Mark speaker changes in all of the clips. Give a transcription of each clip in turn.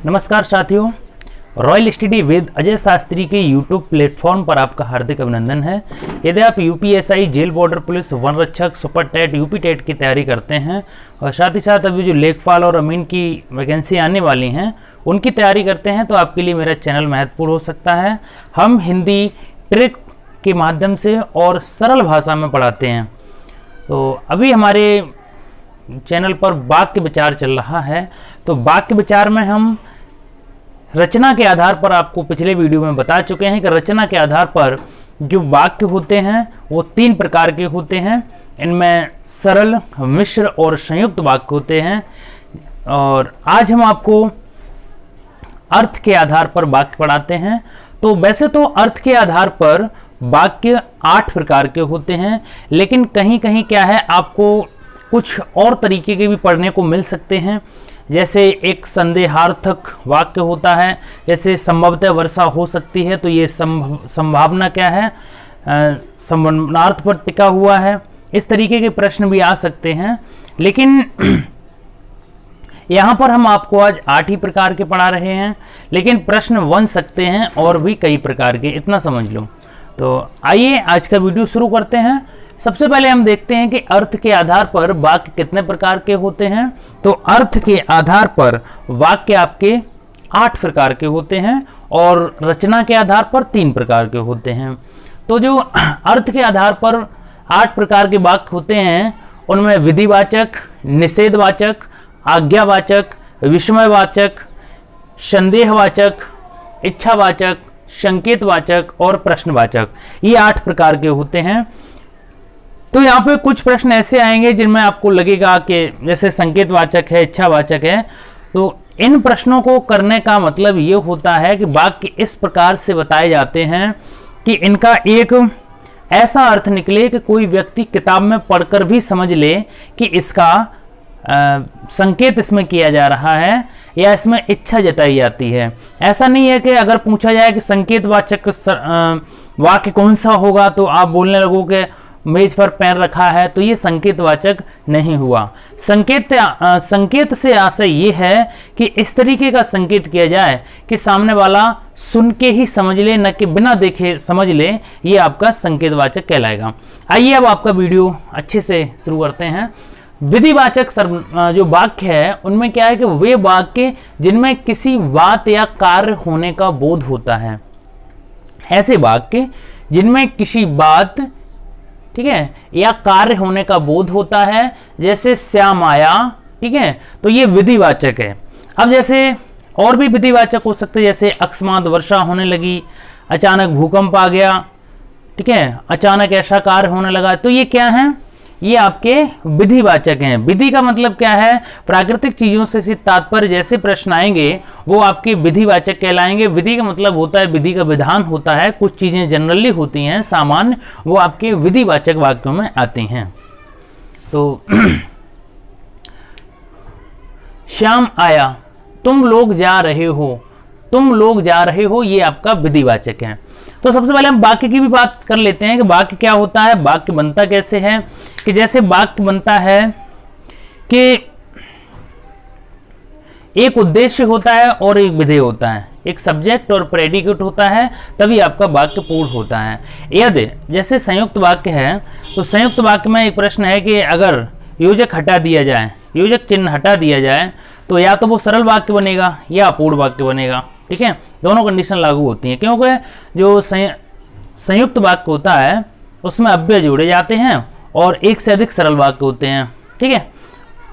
Speaker 1: नमस्कार साथियों, royal study with Ajay Shastri के यूट्यूब प्लेटफॉर्म पर आपका हार्दिक अभिनंदन है। यदि आप यूपीएसआई, जेल बॉर्डर पुलिस, वन रक्षक, सुपर टेट, यूपी टेट की तैयारी करते हैं और साथ ही साथ अभी जो लेखपाल और अमीन की वैकेंसी आने वाली हैं उनकी तैयारी करते हैं तो आपके लिए मेरा चैनल महत्वपूर्ण हो सकता है। हम हिंदी ट्रिक के माध्यम से और सरल भाषा में पढ़ाते हैं। तो अभी हमारे चैनल पर वाक्य विचार चल रहा है, तो वाक्य विचार में हम रचना के आधार पर आपको पिछले वीडियो में बता चुके हैं कि रचना के आधार पर जो वाक्य होते हैं वो 3 प्रकार के होते हैं। इनमें सरल, मिश्र और संयुक्त वाक्य होते हैं। और आज हम आपको अर्थ के आधार पर वाक्य पढ़ाते हैं। तो वैसे तो अर्थ के आधार पर वाक्य 8 प्रकार के होते हैं, लेकिन कहीं कहीं क्या है, आपको कुछ और तरीके के भी पढ़ने को मिल सकते हैं। जैसे एक संदेहार्थक वाक्य होता है, जैसे संभवतः वर्षा हो सकती है, तो ये संभावना क्या है, संभावनार्थ पर टिका हुआ है। इस तरीके के प्रश्न भी आ सकते हैं, लेकिन यहाँ पर हम आपको आज 8 ही प्रकार के पढ़ा रहे हैं, लेकिन प्रश्न बन सकते हैं और भी कई प्रकार के, इतना समझ लो। तो आइए आज का वीडियो शुरू करते हैं। सबसे पहले हम देखते हैं कि अर्थ के आधार पर वाक्य कितने प्रकार के होते हैं। तो अर्थ के आधार पर वाक्य आपके 8 प्रकार के होते हैं और रचना के आधार पर 3 प्रकार के होते हैं। तो जो अर्थ के आधार पर 8 प्रकार के वाक्य होते हैं उनमें विधिवाचक, निषेधवाचक, आज्ञावाचक, विस्मयवाचक, संदेहवाचक, इच्छावाचक, संकेतवाचक और प्रश्नवाचक, ये 8 प्रकार के होते हैं। तो यहाँ पे कुछ प्रश्न ऐसे आएंगे जिनमें आपको लगेगा कि जैसे संकेतवाचक है, इच्छावाचक है, तो इन प्रश्नों को करने का मतलब ये होता है कि वाक्य इस प्रकार से बताए जाते हैं कि इनका एक ऐसा अर्थ निकले कि कोई व्यक्ति किताब में पढ़कर भी समझ ले कि इसका संकेत इसमें किया जा रहा है या इसमें इच्छा जताई जाती है। ऐसा नहीं है कि अगर पूछा जाए कि संकेतवाचक वाक्य कौन सा होगा तो आप बोलने लगोगे मेज पर पेन रखा है, तो ये संकेतवाचक नहीं हुआ। संकेत से आशय ये है कि इस तरीके का संकेत किया जाए कि सामने वाला सुन के ही समझ ले, न कि बिना देखे समझ ले, ये आपका संकेतवाचक कहलाएगा। आइए अब आपका वीडियो अच्छे से शुरू करते हैं। विधिवाचक जो वाक्य है उनमें क्या है कि वे वाक्य जिनमें किसी बात या कार्य होने का बोध होता है। ऐसे वाक्य जिनमें किसी बात, ठीक है, या कार्य होने का बोध होता है, जैसे श्याम आया, ठीक है, तो ये विधिवाचक है। अब जैसे और भी विधिवाचक हो सकते हैं, जैसे अकस्मात वर्षा होने लगी, अचानक भूकंप आ गया, ठीक है, अचानक ऐसा कार्य होने लगा, तो ये क्या है, ये आपके विधिवाचक हैं। विधि का मतलब क्या है, प्राकृतिक चीजों से तात्पर्य जैसे प्रश्न आएंगे वो आपके विधिवाचक कहलाएंगे। विधि का मतलब होता है, विधि का विधान होता है, कुछ चीजें जनरली होती हैं सामान्य, वो आपके विधिवाचक वाक्यों में आती हैं। तो श्याम आया, तुम लोग जा रहे हो, तुम लोग जा रहे हो, ये आपका विधिवाचक है। तो सबसे पहले हम वाक्य की भी बात कर लेते हैं कि वाक्य क्या होता है, वाक्य बनता कैसे है। कि जैसे वाक्य बनता है कि एक उद्देश्य होता है और एक विधेय होता है, एक सब्जेक्ट और प्रेडिकेट होता है, तभी आपका वाक्य पूर्ण होता है। यदि जैसे संयुक्त वाक्य है, तो संयुक्त वाक्य में एक प्रश्न है कि अगर योजक हटा दिया जाए, योजक चिन्ह हटा दिया जाए, तो या तो वो सरल वाक्य बनेगा या अपूर्ण वाक्य बनेगा, ठीक है, दोनों कंडीशन लागू होती हैं। क्योंकि जो संयुक्त वाक्य होता है उसमें अव्यय जोड़े जाते हैं और एक से अधिक सरल वाक्य होते हैं, ठीक है।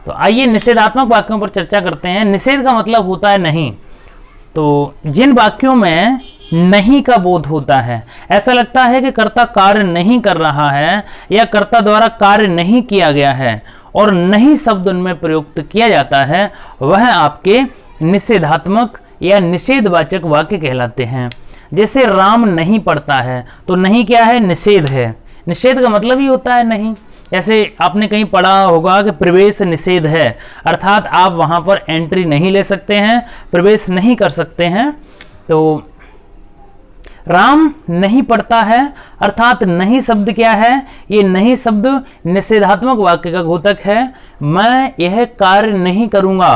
Speaker 1: तो आइए निषेधात्मक वाक्यों पर चर्चा करते हैं। निषेध का मतलब होता है नहीं। तो जिन वाक्यों में नहीं का बोध होता है, ऐसा लगता है कि कर्ता कार्य नहीं कर रहा है या कर्ता द्वारा कार्य नहीं किया गया है और नहीं शब्द उनमें प्रयुक्त किया जाता है, वह आपके निषेधात्मक या निषेधवाचक वाक्य कहलाते हैं। जैसे राम नहीं पढ़ता है, तो नहीं क्या है, निषेध है। निषेध का मतलब ही होता है नहीं। जैसे आपने कहीं पढ़ा होगा कि प्रवेश निषेध है, अर्थात आप वहां पर एंट्री नहीं ले सकते हैं, प्रवेश नहीं कर सकते हैं। तो राम नहीं पढ़ता है, अर्थात नहीं शब्द क्या है, ये नहीं शब्द निषेधात्मक वाक्य का घोतक है। मैं यह कार्य नहीं करूंगा,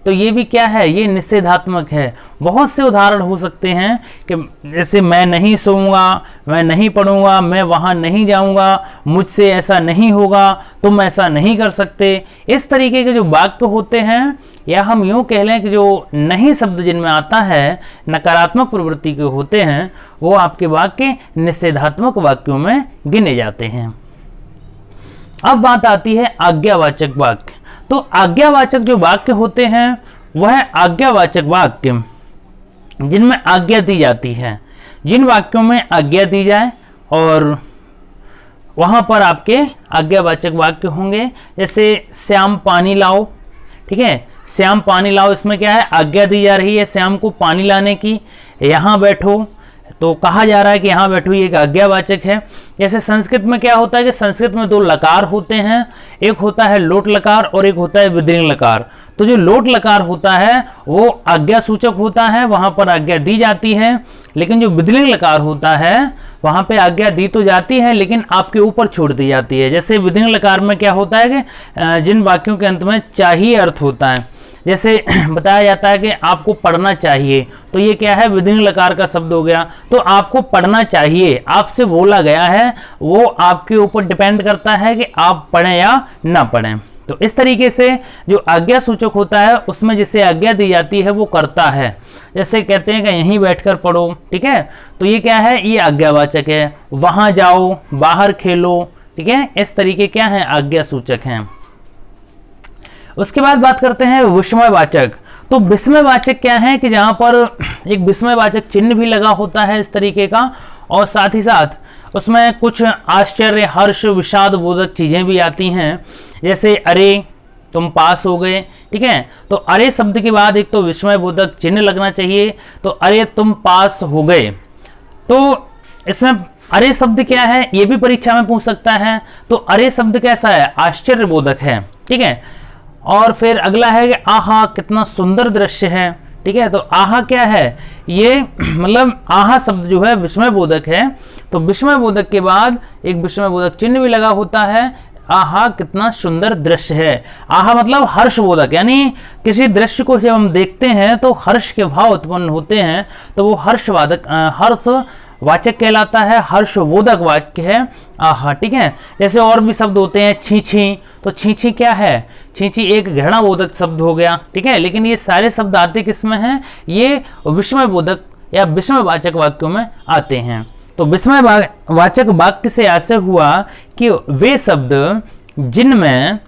Speaker 1: तो ये भी क्या है, ये निषेधात्मक है। बहुत से उदाहरण हो सकते हैं कि जैसे मैं नहीं सोऊंगा, मैं नहीं पढ़ूंगा, मैं वहां नहीं जाऊंगा, मुझसे ऐसा नहीं होगा, तुम ऐसा नहीं कर सकते। इस तरीके के जो वाक्य होते हैं, या हम यूं कह लें कि जो नहीं शब्द जिनमें आता है, नकारात्मक प्रवृत्ति के होते हैं, वो आपके वाक्य निषेधात्मक वाक्यों में गिने जाते हैं। अब बात आती है आज्ञावाचक वाक्य। तो आज्ञावाचक जो वाक्य होते हैं वह आज्ञावाचक वाक्य जिनमें आज्ञा दी जाती है। जिन वाक्यों में आज्ञा दी जाए और वहां पर आपके आज्ञावाचक वाक्य होंगे। जैसे श्याम पानी लाओ, ठीक है, श्याम पानी लाओ, इसमें क्या है, आज्ञा दी जा रही है श्याम को पानी लाने की। यहाँ बैठो, तो कहा जा रहा है कि यहाँ बैठो, ये एक आज्ञावाचक है। जैसे संस्कृत में क्या होता है कि संस्कृत में 2 लकार होते हैं, एक होता है लोट लकार और एक होता है विदृंग लकार। तो जो लोट लकार होता है वो आज्ञा सूचक होता है, वहां पर आज्ञा दी जाती है। लेकिन जो विदृंग लकार होता है वहां पे आज्ञा दी तो जाती है लेकिन आपके ऊपर छोड़ दी जाती है। जैसे विदृंग लकार में क्या होता है कि जिन वाक्यों के अंत में चाहिए अर्थ होता है, जैसे बताया जाता है कि आपको पढ़ना चाहिए, तो ये क्या है, विदृंग लकार का शब्द हो गया। तो आपको पढ़ना चाहिए, आपसे बोला गया है, वो आपके ऊपर डिपेंड करता है कि आप पढ़ें या ना पढ़ें। तो इस तरीके से जो आज्ञा सूचक होता है उसमें जिसे आज्ञा दी जाती है वो करता है। जैसे कहते हैं कि यहीं बैठकर पढ़ो, ठीक है, तो ये क्या है, ये आज्ञावाचक है। वहां जाओ, बाहर खेलो, ठीक है, इस तरीके क्या है, आज्ञा सूचक हैं। उसके बाद बात करते हैं विस्मयवाचक। तो विस्मयवाचक क्या है कि जहां पर एक विस्मयवाचक चिन्ह भी लगा होता है इस तरीके का, और साथ ही साथ उसमें कुछ आश्चर्य, हर्ष, विषाद बोधक चीजें भी आती हैं। जैसे अरे तुम पास हो गए, ठीक है, तो अरे शब्द के बाद एक तो विस्मय बोधक चिन्ह लगना चाहिए। तो अरे तुम पास हो गए, तो इसमें अरे शब्द क्या है, ये भी परीक्षा में पूछ सकता है। तो अरे शब्द कैसा है, आश्चर्य बोधक है, ठीक है। और फिर अगला है कि आहा कितना सुंदर दृश्य है, ठीक है, तो आहा क्या है, ये मतलब आहा शब्द जो है विस्मय बोधक है। तो विस्मय बोधक के बाद एक विस्मय बोधक चिन्ह भी लगा होता है, आहा कितना सुंदर दृश्य है। आहा मतलब हर्ष बोधक, यानी किसी दृश्य को जब हम देखते हैं तो हर्ष के भाव उत्पन्न होते हैं, तो वो हर्ष वाचक कहलाता है, हर्षबोधक वाक्य है आहा, ठीक है। जैसे और भी शब्द होते हैं, छी छी, तो छी छी क्या है, छी छी एक घृणाबोधक शब्द हो गया, ठीक है। लेकिन ये सारे शब्द आते किसमें हैं, ये विस्मय बोधक या विस्मयवाचक वाक्यों में आते हैं। तो विस्मयवाचक वाक्य से ऐसे हुआ कि वे शब्द जिनमें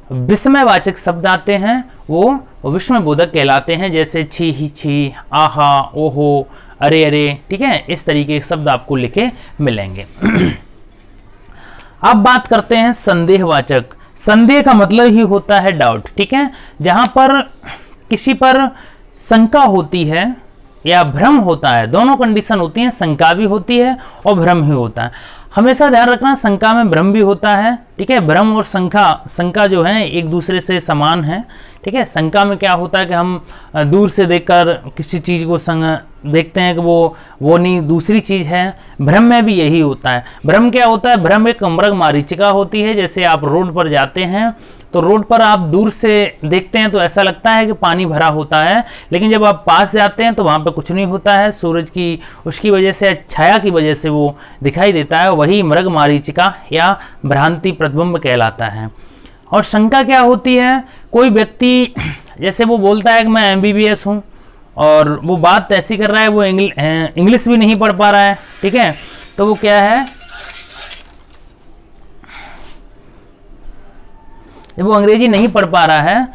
Speaker 1: विस्मयवाचक शब्द आते हैं वो विस्मयबोधक कहलाते हैं। जैसे छी ही छी, आहा, ओहो, अरे अरे, ठीक है, इस तरीके के शब्द आपको लिखे मिलेंगे। अब बात करते हैं संदेहवाचक। संदेह का मतलब ही होता है डाउट, ठीक है, जहां पर किसी पर शंका होती है या भ्रम होता है, दोनों कंडीशन होती हैं, शंका भी होती है और भ्रम भी होता है। हमेशा ध्यान रखना, शंका में भ्रम भी होता है, ठीक है। भ्रम और शंका जो है एक दूसरे से समान है, ठीक है। शंका में क्या होता है कि हम दूर से देखकर किसी चीज को देखते हैं कि वो नहीं, दूसरी चीज है। भ्रम में भी यही होता है। भ्रम क्या होता है, भ्रम एक मृग मारीचिका होती है। जैसे आप रोड पर जाते हैं तो रोड पर आप दूर से देखते हैं तो ऐसा लगता है कि पानी भरा होता है, लेकिन जब आप पास जाते हैं तो वहां पर कुछ नहीं होता है, सूरज की उसकी वजह से, छाया की वजह से वो दिखाई देता है। वही मृग मारीचिका या भ्रांति प्रतिबिंब कहलाता है। और शंका क्या होती है, कोई व्यक्ति जैसे वो बोलता है कि मैं MBBS हूं और वो बात ऐसी कर रहा है, वो इंग्लिश भी नहीं पढ़ पा रहा है, ठीक है, तो वो क्या है, जब वो अंग्रेजी नहीं पढ़ पा रहा है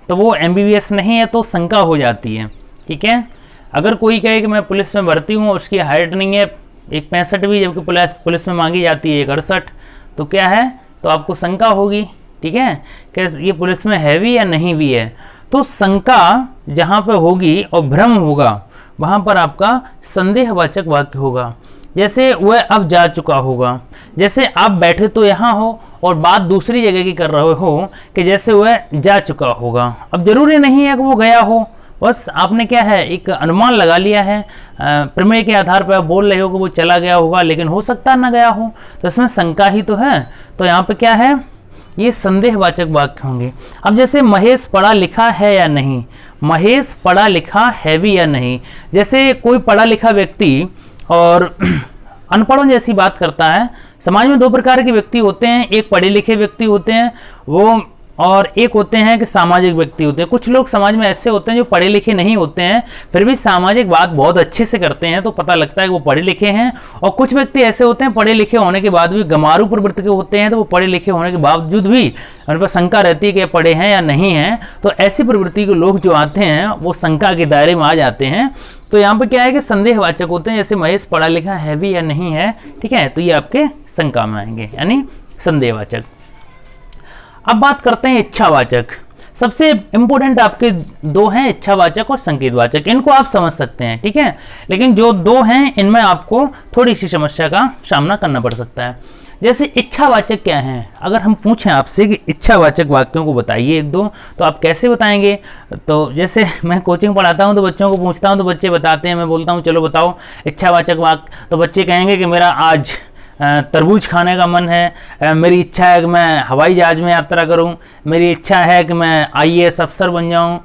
Speaker 1: तो वो MBBS नहीं है, तो शंका हो जाती है, ठीक है। अगर कोई कहे कि मैं पुलिस में भर्ती हूँ और उसकी हाइट नहीं है 1.65 भी, जबकि पुलिस में मांगी जाती है 1.68, तो क्या है, तो आपको शंका होगी, ठीक है, कि ये पुलिस में है भी या नहीं भी है। तो शंका जहाँ पे होगी और भ्रम होगा वहाँ पर आपका संदेहवाचक वाक्य होगा। जैसे वह अब जा चुका होगा, जैसे आप बैठे तो यहाँ हो और बात दूसरी जगह की कर रहे हो कि जैसे वह जा चुका होगा। अब जरूरी नहीं है कि वो गया हो, बस आपने क्या है, एक अनुमान लगा लिया है, प्रमेय के आधार पर आप बोल रहे हो कि वो चला गया होगा, लेकिन हो सकता है ना गया हो, तो इसमें शंका ही तो है। तो यहाँ पे क्या है, ये संदेहवाचक वाक्य होंगे। अब जैसे महेश पढ़ा लिखा है या नहीं, महेश पढ़ा लिखा है भी या नहीं, जैसे कोई पढ़ा लिखा व्यक्ति और अनपढ़ों जैसी बात करता है। समाज में दो प्रकार के व्यक्ति होते हैं, एक पढ़े लिखे व्यक्ति होते हैं वो, और एक होते हैं कि सामाजिक व्यक्ति होते हैं। कुछ लोग समाज में ऐसे होते हैं जो पढ़े लिखे नहीं होते हैं फिर भी सामाजिक बात बहुत अच्छे से करते हैं, तो पता लगता है कि वो पढ़े लिखे हैं। और कुछ व्यक्ति ऐसे होते हैं पढ़े लिखे होने के बाद भी गंवारू प्रवृत्ति के होते हैं, तो वो पढ़े लिखे होने के बावजूद भी उन पर शंका रहती है कि पढ़े हैं या नहीं हैं। तो ऐसी प्रवृत्ति के लोग जो आते हैं वो शंका के दायरे में आ जाते हैं। तो यहाँ पे क्या है कि संदेहवाचक होते हैं, जैसे महेश पढ़ा लिखा है भी या नहीं है, ठीक है, तो ये आपके शंका में आएंगे, यानी संदेहवाचक। अब बात करते हैं इच्छावाचक। सबसे इंपॉर्टेंट आपके दो हैं, इच्छावाचक और संकेतवाचक। इनको आप समझ सकते हैं, ठीक है, लेकिन जो दो हैं इनमें आपको थोड़ी सी समस्या का सामना करना पड़ सकता है। जैसे इच्छावाचक क्या हैं, अगर हम पूछें आपसे कि इच्छावाचक वाक्यों को बताइए एक दो, तो आप कैसे बताएंगे। तो जैसे मैं कोचिंग पढ़ाता हूं तो बच्चों को पूछता हूं तो बच्चे बताते हैं, मैं बोलता हूं चलो बताओ इच्छावाचक वाक्य, तो बच्चे कहेंगे कि मेरा आज तरबूज खाने का मन है, मेरी इच्छा है कि मैं हवाई जहाज में यात्रा करूं, मेरी इच्छा है कि मैं IAS अफसर बन जाऊं।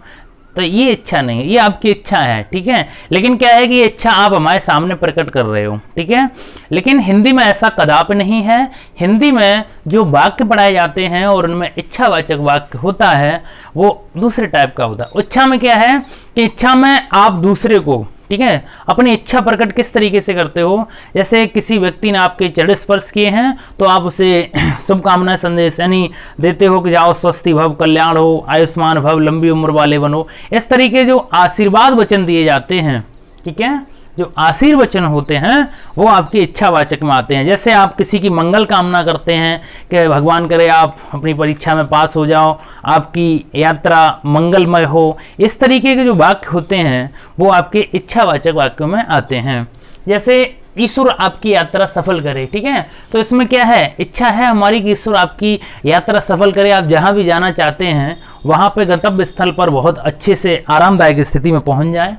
Speaker 1: तो ये इच्छा नहीं है, ये आपकी इच्छा है, ठीक है, लेकिन क्या है कि ये इच्छा आप हमारे सामने प्रकट कर रहे हो, ठीक है। लेकिन हिंदी में ऐसा कदापि नहीं है। हिंदी में जो वाक्य पढ़ाए जाते हैं और उनमें इच्छावाचक वाक्य होता है वो दूसरे टाइप का होता है। इच्छा में क्या है कि इच्छा में आप दूसरे को, ठीक है, अपनी इच्छा प्रकट किस तरीके से करते हो। जैसे किसी व्यक्ति ने आपके चरण स्पर्श किए हैं तो आप उसे शुभकामना संदेश यानी देते हो कि जाओ स्वस्ति भव, कल्याण हो, आयुष्मान भव, लंबी उम्र वाले बनो। इस तरीके जो आशीर्वाद वचन दिए जाते हैं, ठीक है, जो आशीर्वचन होते हैं वो आपकी इच्छावाचक में आते हैं। जैसे आप किसी की मंगल कामना करते हैं कि भगवान करे आप अपनी परीक्षा में पास हो जाओ, आपकी यात्रा मंगलमय हो, इस तरीके के जो वाक्य होते हैं वो आपके इच्छावाचक वाक्यों में आते हैं। जैसे ईश्वर आपकी यात्रा सफल करे, ठीक है, तो इसमें क्या है, इच्छा है हमारी कि ईश्वर आपकी यात्रा सफल करे, आप जहां भी जाना चाहते हैं वहां पे गंतव्य स्थल पर बहुत अच्छे से आरामदायक स्थिति में पहुंच जाए,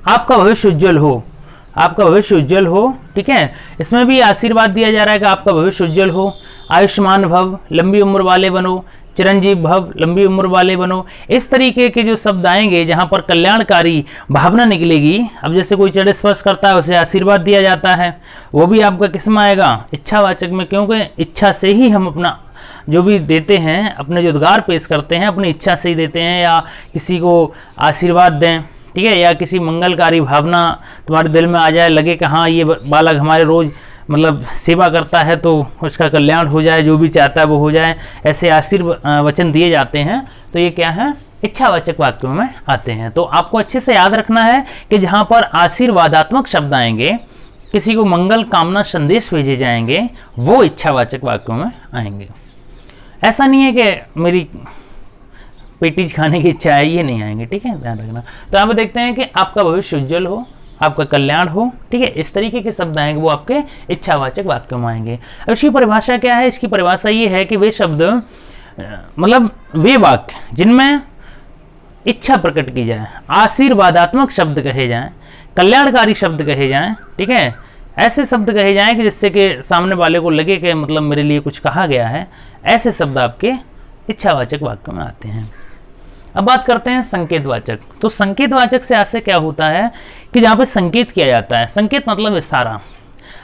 Speaker 1: आपका भविष्य उज्जवल हो, आपका भविष्य उज्जवल हो, ठीक है। इसमें भी आशीर्वाद दिया जा रहा है कि आपका भविष्य उज्जवल हो, आयुष्मान भव, लंबी उम्र वाले बनो, चिरंजीव भव, लंबी उम्र वाले बनो। इस तरीके के जो शब्द आएंगे जहां पर कल्याणकारी भावना निकलेगी। अब जैसे कोई चरण स्पर्श करता है उसे आशीर्वाद दिया जाता है, वो भी आपका किस में आएगा, इच्छावाचक में, क्योंकि इच्छा से ही हम अपना जो भी देते हैं, अपने जो उद्गार पेश करते हैं अपनी इच्छा से ही देते हैं, या किसी को आशीर्वाद दें, ठीक है, या किसी मंगलकारी भावना तुम्हारे दिल में आ जाए, लगे कि हाँ ये बालक हमारे रोज मतलब सेवा करता है तो उसका कल्याण हो जाए, जो भी चाहता है वो हो जाए, ऐसे आशीर्वचन दिए जाते हैं। तो ये क्या है, इच्छावाचक वाक्यों में आते हैं। तो आपको अच्छे से याद रखना है कि जहाँ पर आशीर्वादात्मक शब्द आएंगे, किसी को मंगल कामना संदेश भेजे जाएंगे, वो इच्छावाचक वाक्यों में आएंगे। ऐसा नहीं है कि मेरी पेटीज खाने की इच्छा है, ये नहीं आएंगे, ठीक है, ध्यान रखना। तो यहाँ पे देखते हैं कि आपका भविष्य उज्जवल हो, आपका कल्याण हो, ठीक है, इस तरीके के शब्द आएंगे वो आपके इच्छावाचक वाक्यों में आएंगे। अब इसकी परिभाषा क्या है, इसकी परिभाषा ये है कि वे शब्द मतलब वे वाक्य जिनमें इच्छा प्रकट की जाए, आशीर्वादात्मक शब्द कहे जाएं, कल्याणकारी शब्द कहे जाएं, ठीक है, ऐसे शब्द कहे जाएं कि जिससे कि सामने वाले को लगे कि मतलब मेरे लिए कुछ कहा गया है, ऐसे शब्द आपके इच्छावाचक वाक्यों में आते हैं। अब बात करते हैं संकेतवाचक। तो संकेतवाचक से ऐसे क्या होता है कि जहाँ पे संकेत किया जाता है, संकेत मतलब इशारा।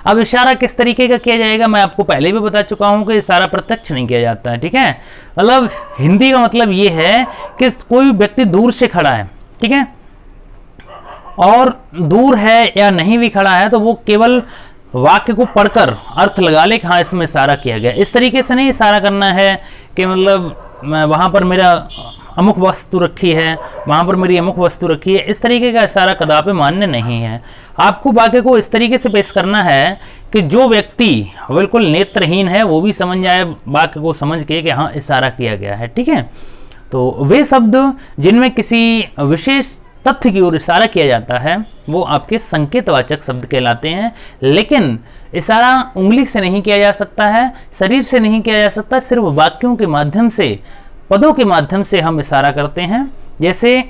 Speaker 1: अब इशारा किस तरीके का किया जाएगा, मैं आपको पहले भी बता चुका हूँ कि इशारा प्रत्यक्ष नहीं किया जाता है, ठीक है, मतलब हिंदी का मतलब ये है कि कोई व्यक्ति दूर से खड़ा है, ठीक है, और दूर है या नहीं भी खड़ा है तो वो केवल वाक्य को पढ़कर अर्थ लगा ले कि हाँ इसमें इशारा किया गया। इस तरीके से नहीं इशारा करना है कि मतलब वहाँ पर मेरा अमुक वस्तु रखी है, वहाँ पर मेरी अमुक वस्तु रखी है, इस तरीके का इशारा कदापि मान्य नहीं है। आपको वाक्य को इस तरीके से पेश करना है कि जो व्यक्ति बिल्कुल नेत्रहीन है वो भी समझ जाए वाक्य को समझ के कि हाँ इशारा किया गया है, ठीक है। तो वे शब्द जिनमें किसी विशेष तथ्य की ओर इशारा किया जाता है वो आपके संकेतवाचक शब्द कहलाते हैं। लेकिन इशारा उंगली से नहीं किया जा सकता है, शरीर से नहीं किया जा सकता, सिर्फ वाक्यों के माध्यम से, पदों के माध्यम से हम इशारा करते हैं। जैसे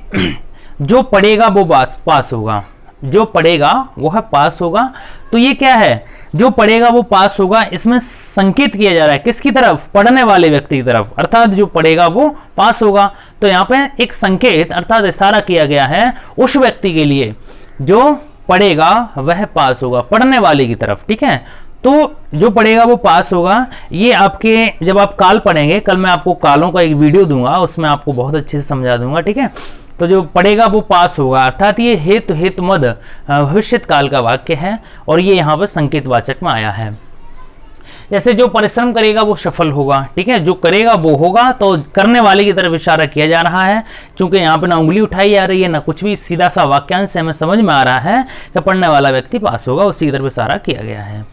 Speaker 1: जो पढ़ेगा वो पास होगा, जो पढ़ेगा वो है पास होगा। तो ये क्या है, जो पढ़ेगा वो पास होगा, इसमें संकेत किया जा रहा है किसकी तरफ? पढ़ने वाले व्यक्ति की तरफ, अर्थात जो पढ़ेगा वो पास होगा। तो यहाँ पे एक संकेत अर्थात इशारा किया गया है उस व्यक्ति के लिए जो पढ़ेगा वह पास होगा, पढ़ने वाले की तरफ। ठीक है, तो जो पढ़ेगा वो पास होगा। ये आपके जब आप काल पढ़ेंगे, कल मैं आपको कालों का एक वीडियो दूंगा, उसमें आपको बहुत अच्छे से समझा दूंगा। ठीक है, तो जो पढ़ेगा वो पास होगा, अर्थात ये हेतु हेतु मद भविष्यत काल का वाक्य है और ये यहाँ पर संकेतवाचक में आया है। जैसे जो परिश्रम करेगा वो सफल होगा। ठीक है, जो करेगा वो होगा, तो करने वाले की तरफ इशारा किया जा रहा है। चूंकि यहाँ पे ना उंगली उठाई जा रही है ना कुछ भी, सीधा सा वाक्यांश हमें समझ में आ रहा है कि पढ़ने वाला व्यक्ति पास होगा, उसी की तरफ इशारा किया गया है।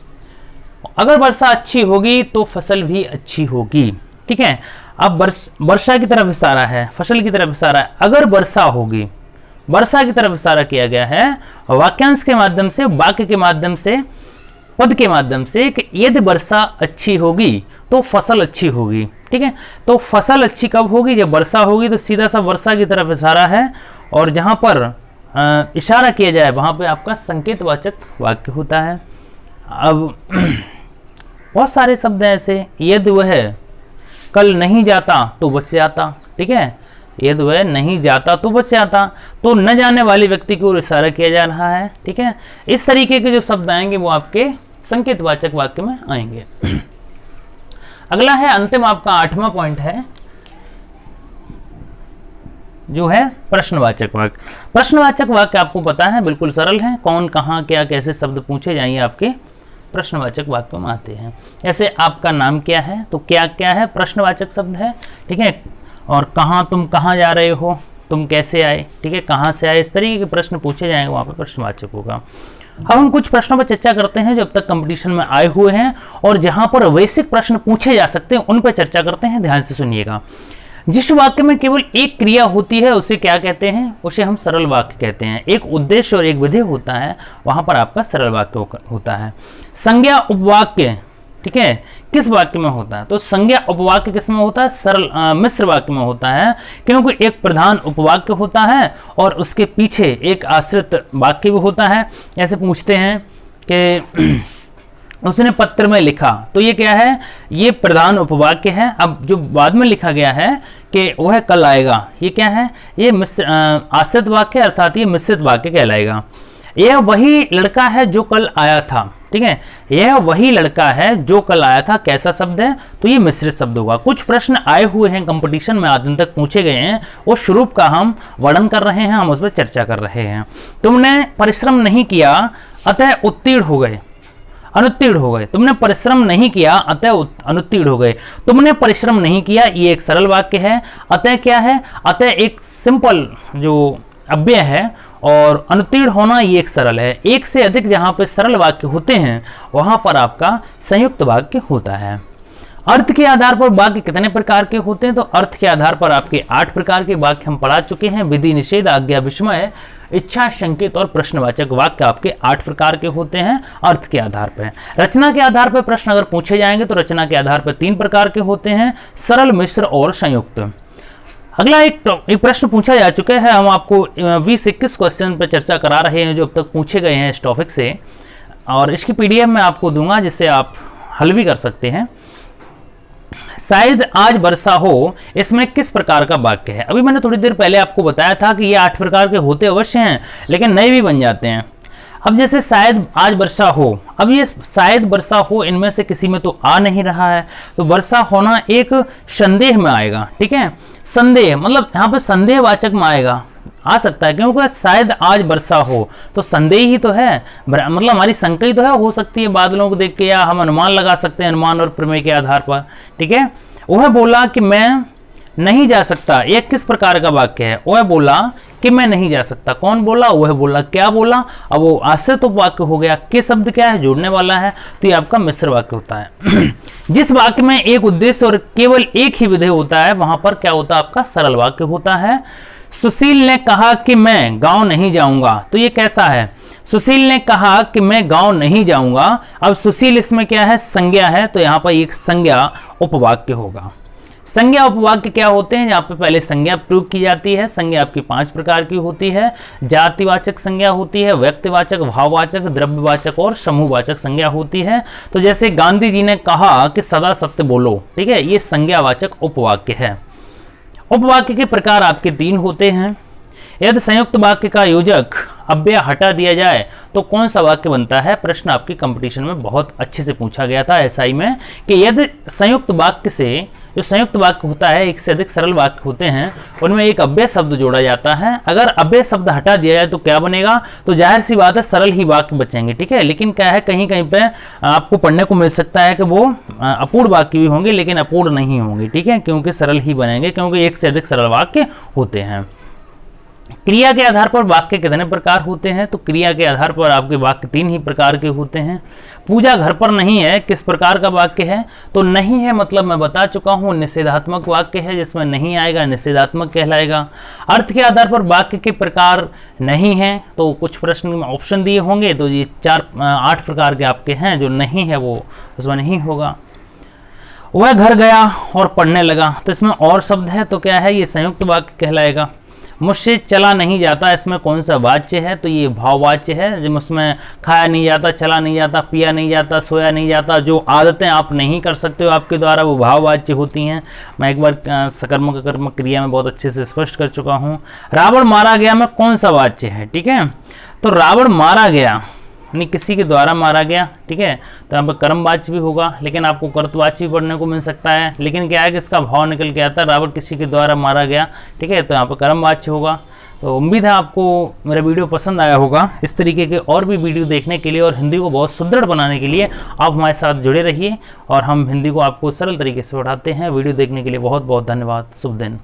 Speaker 1: अगर वर्षा अच्छी होगी तो फसल भी अच्छी होगी। ठीक है, अब वर्षा की तरफ इशारा है, फसल की तरफ इशारा है। अगर वर्षा होगी, वर्षा की तरफ इशारा किया गया है वाक्यांश के माध्यम से, वाक्य के माध्यम से, पद के माध्यम से कि यदि वर्षा अच्छी होगी तो फसल अच्छी होगी। ठीक है, तो फसल अच्छी कब होगी? जब वर्षा होगी। तो सीधा सा वर्षा की तरफ इशारा है और जहां पर इशारा किया जाए वहां पे आपका संकेतवाचक वाक्य होता है। अब बहुत सारे शब्द हैं ऐसे, यदि वह कल नहीं जाता तो बच जाता। ठीक है, यदि वह नहीं जाता तो बच जाता, तो न जाने वाले व्यक्ति की ओर इशारा किया जा रहा है। ठीक है, इस तरीके के जो शब्द आएंगे वो आपके संकेतवाचक वाक्य में आएंगे। अगला है अंतिम आपका 8वां पॉइंट है जो है प्रश्नवाचक वाक्य। प्रश्नवाचक वाक्य आपको पता है बिल्कुल सरल है, कौन कहाँ क्या कैसे शब्द पूछे जाएंगे आपके प्रश्नवाचक वाक्य में आते हैं। जैसे आपका नाम क्या है, तो क्या क्या है प्रश्नवाचक शब्द है। ठीक है, और कहाँ, तुम कहाँ जा रहे हो, तुम कैसे आए। ठीक है, कहाँ से आए, इस तरीके के प्रश्न पूछे जाएंगे, वहाँ पर प्रश्नवाचक होगा। अब हम कुछ प्रश्नों पर चर्चा करते हैं जो अब तक कंपटीशन में आए हुए हैं और जहां पर बेसिक प्रश्न पूछे जा सकते हैं उन पर चर्चा करते हैं। ध्यान से सुनिएगा। जिस वाक्य में केवल एक क्रिया होती है उसे क्या कहते हैं? उसे हम सरल वाक्य कहते हैं। एक उद्देश्य और एक विधेय होता है, वहां पर आपका सरल वाक्य होता है। संज्ञा उपवाक्य, ठीक है, किस वाक्य में होता है? तो संज्ञा उपवाक्य किस में होता है? सरल मिश्र वाक्य में होता है, क्योंकि एक प्रधान उपवाक्य होता है और उसके पीछे एक आश्रित वाक्य भी होता है। ऐसे पूछते हैं कि उसने पत्र में लिखा, तो ये क्या है? ये प्रधान उपवाक्य है। अब जो बाद में लिखा गया है कि वह कल आएगा, ये क्या है? ये आश्रित वाक्य, अर्थात ये मिश्रित वाक्य कहलाएगा। यह वही लड़का है जो कल आया था, ठीक है, यह वही लड़का है जो कल आया था, कैसा शब्द है? तो ये मिश्रित शब्द होगा। कुछ प्रश्न आए हुए हैं कंपटीशन में, आज दिन तक पूछे गए हैं, वो स्वरूप का हम वर्णन कर रहे हैं, हम उस पर चर्चा कर रहे हैं। तुमने परिश्रम नहीं किया अतः उत्तीर्ण हो गए, अनुत्तीर्ण हो गए। तुमने परिश्रम नहीं किया अतः अनुत्तीर्ण हो गए। तुमने परिश्रम नहीं किया, ये एक सरल वाक्य है। अतः क्या है? अतः एक सिंपल जो अव्यय है, और अनुत्तीर्ण होना ये एक सरल है। एक से अधिक जहां पे सरल वाक्य होते हैं वहां पर आपका संयुक्त वाक्य होता है। अर्थ के आधार पर वाक्य कितने प्रकार के होते हैं? तो अर्थ के आधार पर आपके 8 प्रकार के वाक्य हम पढ़ा चुके हैं। विधि, निषेध, आज्ञा, विस्मय, इच्छा, संकेत और प्रश्नवाचक वाक्य आपके 8 प्रकार के होते हैं अर्थ के आधार पर। रचना के आधार पर प्रश्न अगर पूछे जाएंगे तो रचना के आधार पर 3 प्रकार के होते हैं, सरल, मिश्र और संयुक्त। अगला एक प्रश्न पूछा जा चुका है, हम आपको 20-21 क्वेश्चन पर चर्चा करा रहे हैं जो अब तक पूछे गए हैं इस टॉपिक से, और इसकी पीडीएफ मैं आपको दूंगा जिससे आप हल भी कर सकते हैं। शायद आज वर्षा हो, इसमें किस प्रकार का वाक्य है? अभी मैंने थोड़ी देर पहले आपको बताया था कि ये 8 प्रकार के होते अवश्य हैं, लेकिन नए भी बन जाते हैं। अब जैसे शायद आज वर्षा हो, अब ये शायद वर्षा हो इनमें से किसी में तो आ नहीं रहा है, तो वर्षा होना एक संदेह में आएगा, ठीक है। संदेह मतलब यहाँ पे संदेहवाचक में आएगा, आ सकता है, क्योंकि शायद आज वर्षा हो तो संदेह ही तो है, मतलब हमारी शंका ही तो है, हो सकती है बादलों को देख के, या हम अनुमान लगा सकते हैं अनुमान और प्रमेय के आधार पर, ठीक है। वह बोला कि मैं नहीं जा सकता, यह किस प्रकार का वाक्य है? वह बोला कि मैं नहीं जा सकता। कौन बोला? वह बोला। क्या बोला? अब वो आश्रित वाक्य हो गया। के शब्द क्या है? जोड़ने वाला है, तो ये आपका मिश्र वाक्य होता है। जिस वाक्य में एक उद्देश्य और केवल एक ही विधेय होता है वहां पर क्या होता है? आपका सरल वाक्य होता है। सुशील ने कहा कि मैं गांव नहीं जाऊंगा, तो ये कैसा है? सुशील ने कहा कि मैं गांव नहीं जाऊंगा। अब सुशील इसमें क्या है? संज्ञा है, तो यहां पर एक संज्ञा उपवाक्य होगा। संज्ञा उपवाक्य क्या होते हैं? जहाँ पे पहले संज्ञा प्रयोग की जाती है। संज्ञा आपकी 5 प्रकार की होती है। जातिवाचक संज्ञा होती है, व्यक्तिवाचक, भाववाचक, द्रव्यवाचक और समूहवाचक संज्ञा होती है। तो जैसे गांधी जी ने कहा कि सदा सत्य बोलो, ठीक है, ये संज्ञावाचक उपवाक्य है। उपवाक्य के प्रकार आपके 3 होते हैं। यदि संयुक्त वाक्य का योजक अव्यय हटा दिया जाए तो कौन सा वाक्य बनता है? प्रश्न आपके कंपटीशन में बहुत अच्छे से पूछा गया था एसआई में कि यदि संयुक्त वाक्य से, जो संयुक्त वाक्य होता है, एक से अधिक सरल वाक्य होते हैं, उनमें एक अव्यय शब्द जोड़ा जाता है। अगर अव्यय शब्द हटा दिया जाए तो क्या बनेगा? तो जाहिर सी बात है सरल ही वाक्य बचेंगे, ठीक है। लेकिन क्या है, कहीं कहीं पे आपको पढ़ने को मिल सकता है कि वो अपूर्ण वाक्य भी होंगे लेकिन अपूर्ण नहीं होंगे, ठीक है, क्योंकि सरल ही बनेंगे, क्योंकि एक से अधिक सरल वाक्य होते हैं। क्रिया के आधार पर वाक्य कितने प्रकार होते हैं? तो क्रिया के आधार पर आपके वाक्य 3 ही प्रकार के होते हैं। पूजा घर पर नहीं है, किस प्रकार का वाक्य है? तो नहीं है मतलब मैं बता चुका हूं, निषेधात्मक वाक्य है, जिसमें नहीं आएगा निषेधात्मक कहलाएगा। अर्थ के आधार पर वाक्य के प्रकार नहीं है, तो कुछ प्रश्न में ऑप्शन दिए होंगे, तो ये 8 प्रकार के आपके हैं, जो नहीं है वो उसमें नहीं होगा। वह घर गया और पढ़ने लगा, तो इसमें और शब्द है, तो क्या है, ये संयुक्त वाक्य कहलाएगा। मुझसे चला नहीं जाता, इसमें कौन सा वाच्य है? तो ये भाववाच्य है। जब उसमें खाया नहीं जाता, चला नहीं जाता, पिया नहीं जाता, सोया नहीं जाता, जो आदतें आप नहीं कर सकते हो आपके द्वारा, वो भाववाच्य होती हैं। मैं एक बार सकर्मक कर्मक क्रिया में बहुत अच्छे से स्पष्ट कर चुका हूँ। रावण मारा गया में कौन सा वाच्य है? ठीक है, तो रावण मारा गया यानी किसी के द्वारा मारा गया, ठीक है, तो यहाँ पर कर्मवाच्य भी होगा, लेकिन आपको कर्तवाच्य भी पढ़ने को मिल सकता है। लेकिन क्या है कि इसका भाव निकल के आता है, रावण किसी के द्वारा मारा गया, ठीक है, तो यहाँ पर कर्मवाच्य होगा। तो उम्मीद है आपको मेरा वीडियो पसंद आया होगा। इस तरीके के और भी वीडियो देखने के लिए और हिंदी को बहुत सुदृढ़ बनाने के लिए आप हमारे साथ जुड़े रहिए, और हम हिंदी को आपको सरल तरीके से पढ़ाते हैं। वीडियो देखने के लिए बहुत बहुत धन्यवाद। शुभ दिन।